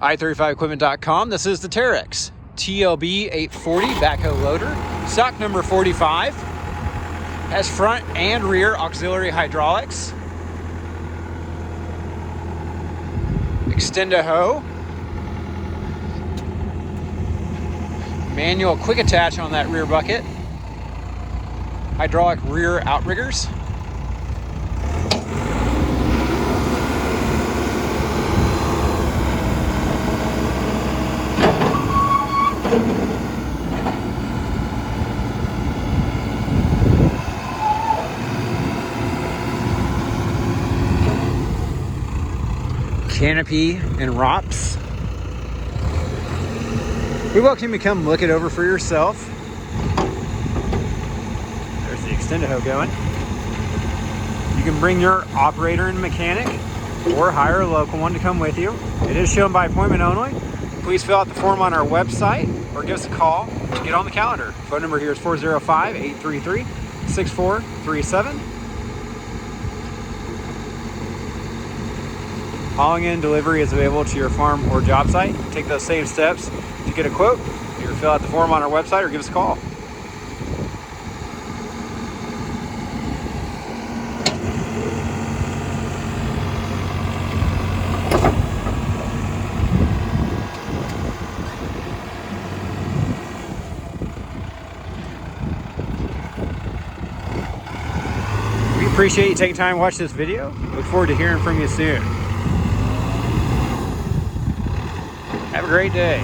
i35equipment.com. This is the Terex TLB840 backhoe loader, stock number 45. Has front and rear auxiliary hydraulics. Extend-a-hoe. Manual quick attach on that rear bucket. Hydraulic rear outriggers. Canopy and ROPS. We welcome you to come look it over for yourself. There's the extend-a-hoe going. You can bring your operator and mechanic or hire a local one to come with you. It is shown by appointment only. Please fill out the form on our website or give us a call to get on the calendar. Phone number here is 405-833-6437. Hauling and delivery is available to your farm or job site. Take those same steps to get a quote. Either fill out the form on our website or give us a call. We appreciate you taking time to watch this video. Look forward to hearing from you soon. Have a great day.